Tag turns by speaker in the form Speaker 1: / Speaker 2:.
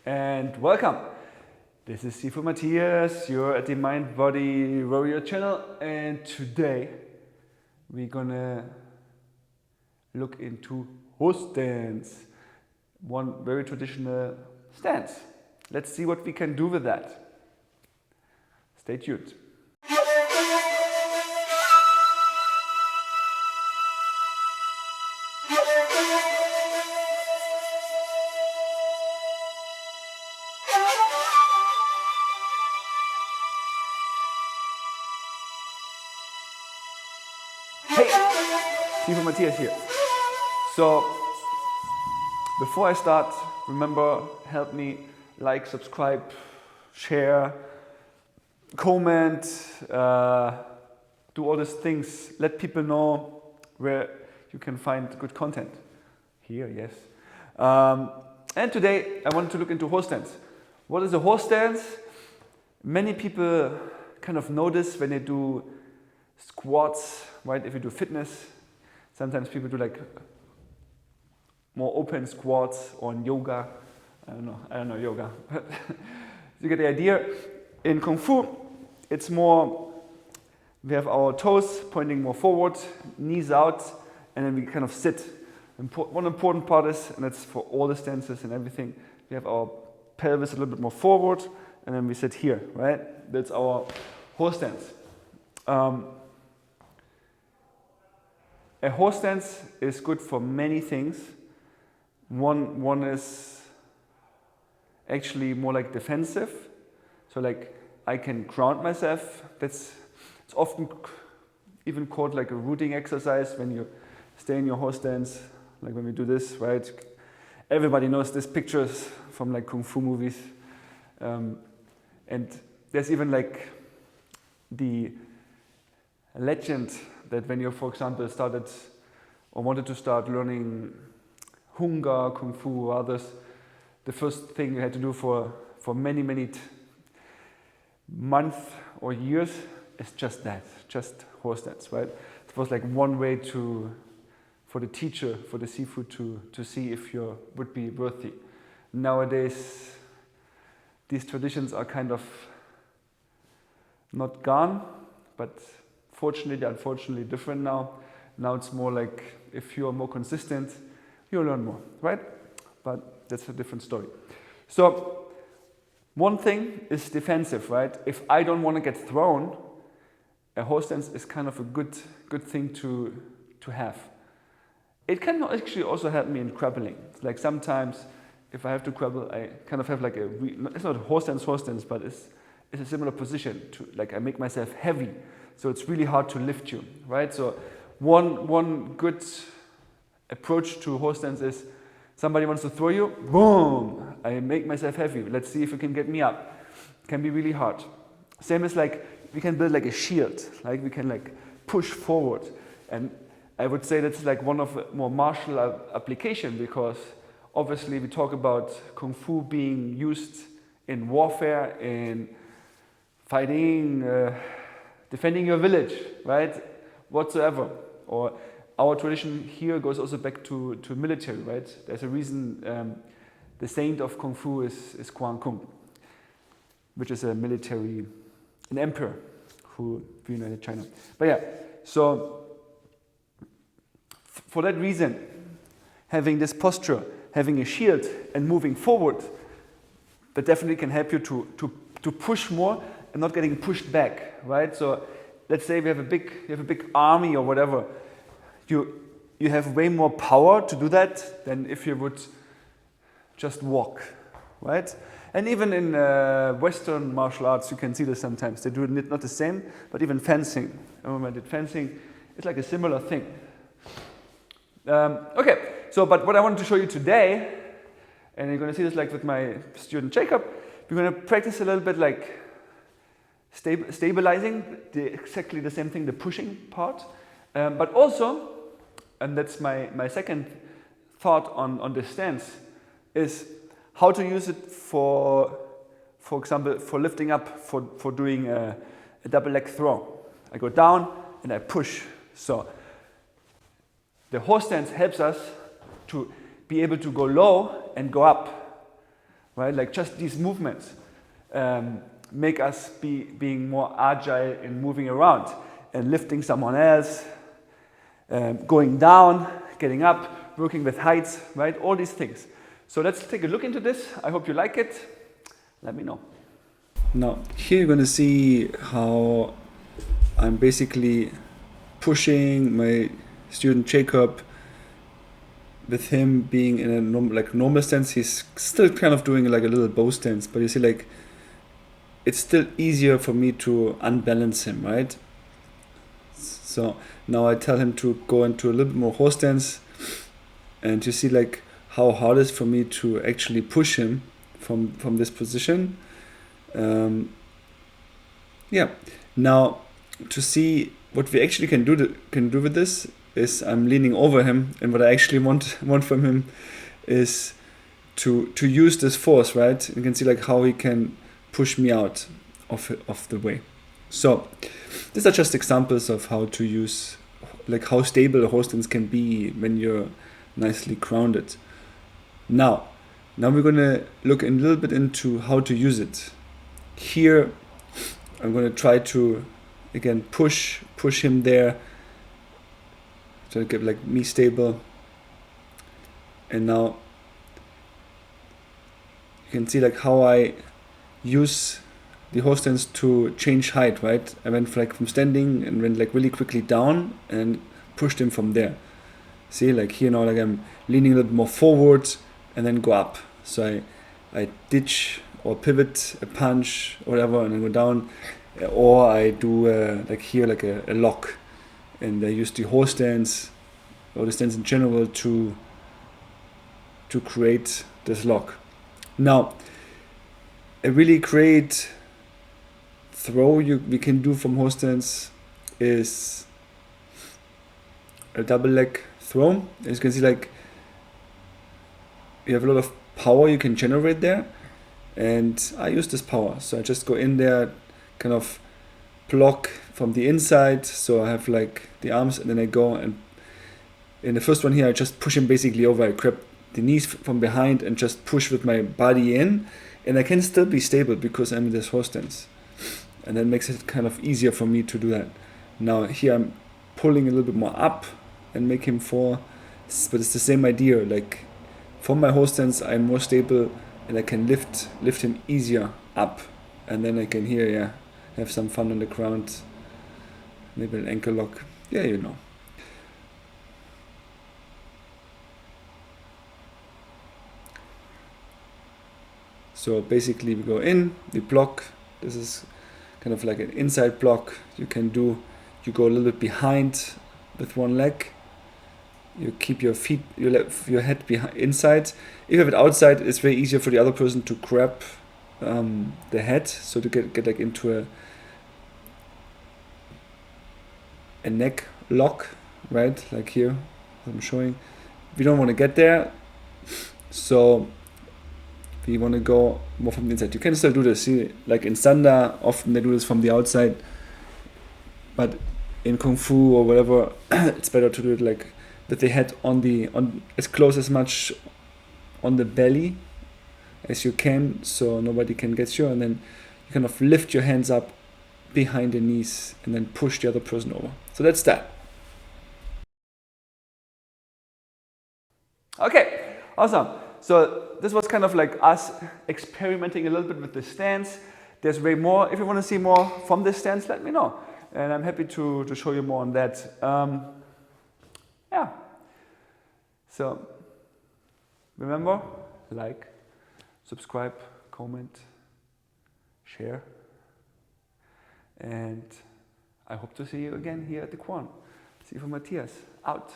Speaker 1: and welcome. This is Sifu Matthias, you're at the Mind Body Warrior channel, and today we're gonna look into horse stance, one very traditional stance. Let's see what we can do with that. Stay tuned. Hey, Sifu Matthias here. So, before I start, remember, help me like, subscribe, share, comment, do all these things. Let people know where you can find good content. Here, yes. And today I wanted to look into horse stance. What is a horse stance? Many people kind of know this when they do squats, right? If you do fitness, sometimes people do like more open squats or in yoga. I don't know yoga. You get the idea. In Kung Fu, it's more, we have our toes pointing more forward, knees out, and then we kind of sit. One important part is, and that's for all the stances and everything, we have our pelvis a little bit more forward, and then we sit here, right? That's our horse stance. A horse stance is good for many things. One is actually more like defensive. So like I can ground myself. It's often even called like a rooting exercise when you stay in your horse stance, like when we do this, right? Everybody knows these pictures from like Kung Fu movies. And there's even like the legend that when you, for example, started or wanted to start learning Hunga, Kung Fu, or others, the first thing you had to do for many months or years is just that, just horse stance, right? It was like one way for the teacher, for the Sifu to see if you would be worthy. Nowadays, these traditions are kind of not gone, but fortunately, unfortunately different now. Now it's more like if you're more consistent, you'll learn more, right? But that's a different story. So one thing is defensive, right? If I don't want to get thrown, a horse stance is kind of a good thing to have. It can actually also help me in krabbling. Like sometimes if I have to krabble, I kind of have like it's not a horse stance, but it's a similar position to, like I make myself heavy. So it's really hard to lift you, right? So one good approach to horse stance is somebody wants to throw you, boom, I make myself heavy. Let's see if you can get me up. It can be really hard. Same as like we can build like a shield, like we can like push forward. And I would say that's like one of the more martial application, because obviously we talk about Kung Fu being used in warfare, in fighting, defending your village, right? Whatsoever. Or our tradition here goes also back to military, right? There's a reason the saint of Kung Fu is Kuan Kung, which is an emperor who united China. But yeah, so for that reason, having this posture, having a shield and moving forward, that definitely can help you to push more and not getting pushed back, right? So let's say you have a big army or whatever. You have way more power to do that than if you would just walk, right? And even in Western martial arts, you can see this sometimes. They do it not the same, but even fencing. When I did fencing, it's like a similar thing. Okay, so but what I wanted to show you today, and you're going to see this like with my student Jacob, we're going to practice a little bit like stabilizing, exactly the same thing, the pushing part, but also, and that's my second thought on the stance, is how to use it for example, for lifting up, for doing a double leg throw. I go down and I push. So the horse stance helps us to be able to go low and go up. right? Like just these movements make us being more agile in moving around and lifting someone else, going down, getting up, working with heights, right? All these things. So let's take a look into this. I hope you like it. Let me know. Now, here you're going to see how I'm basically pushing my student Jacob. With him being in a normal stance, he's still kind of doing like a little bow stance, but you see, like, it's still easier for me to unbalance him, right? So now I tell him to go into a little bit more horse stance, and you see like how hard it is for me to actually push him from this position. Yeah. Now, to see what we actually can do with this is I'm leaning over him, and what I actually want from him is to use this force, right? You can see like how he can push me out of the way. So these are just examples of how to use, like how stable a horse stance can be when you're nicely grounded. Now we're gonna look a little bit into how to use it. Here I'm gonna try to again push him there, to get like me stable. And now you can see like how I use the horse stance to change height, right? I went from standing and went like really quickly down and pushed him from there. See, like here now, like I'm leaning a little more forward and then go up. So I ditch or pivot a punch or whatever and then go down, or I do like here like a lock, and I use the horse stance or the stance in general to create this lock. Now, a really great throw we can do from horse stance is a double leg throw. As you can see, like you have a lot of power you can generate there, and I use this power. So I just go in there, kind of block from the inside, so I have like the arms, and then I go, and in the first one here I just push him basically over. I grab the knees from behind and just push with my body in, and I can still be stable because I'm in this horse stance, and that makes it kind of easier for me to do that. Now here I'm pulling a little bit more up and make him fall, but it's the same idea. Like from my horse stance I'm more stable and I can lift him easier up, and then I can here have some fun on the ground, maybe an ankle lock, you know. So basically we go in, we block. This is kind of like an inside block. You go a little bit behind with one leg. You keep your feet, your head behind, inside. If you have it outside, it's very easier for the other person to grab the head, so to get like into a neck lock, right? Like here, I'm showing. We don't want to get there, so we want to go more from the inside. You can still do this. See, like in Sanda, often they do this from the outside, but in Kung Fu or whatever, it's better to do it like with the head on as close as much on the belly as you can, so nobody can get you, and then you kind of lift your hands up behind the knees and then push the other person over. So that's that. Okay, awesome. So this was kind of like us experimenting a little bit with the stance. There's way more. If you want to see more from this stance, let me know, and I'm happy to show you more on that. Yeah. So remember, like, subscribe, comment, share, and I hope to see you again here at the Quan. Sifu Matthias, out.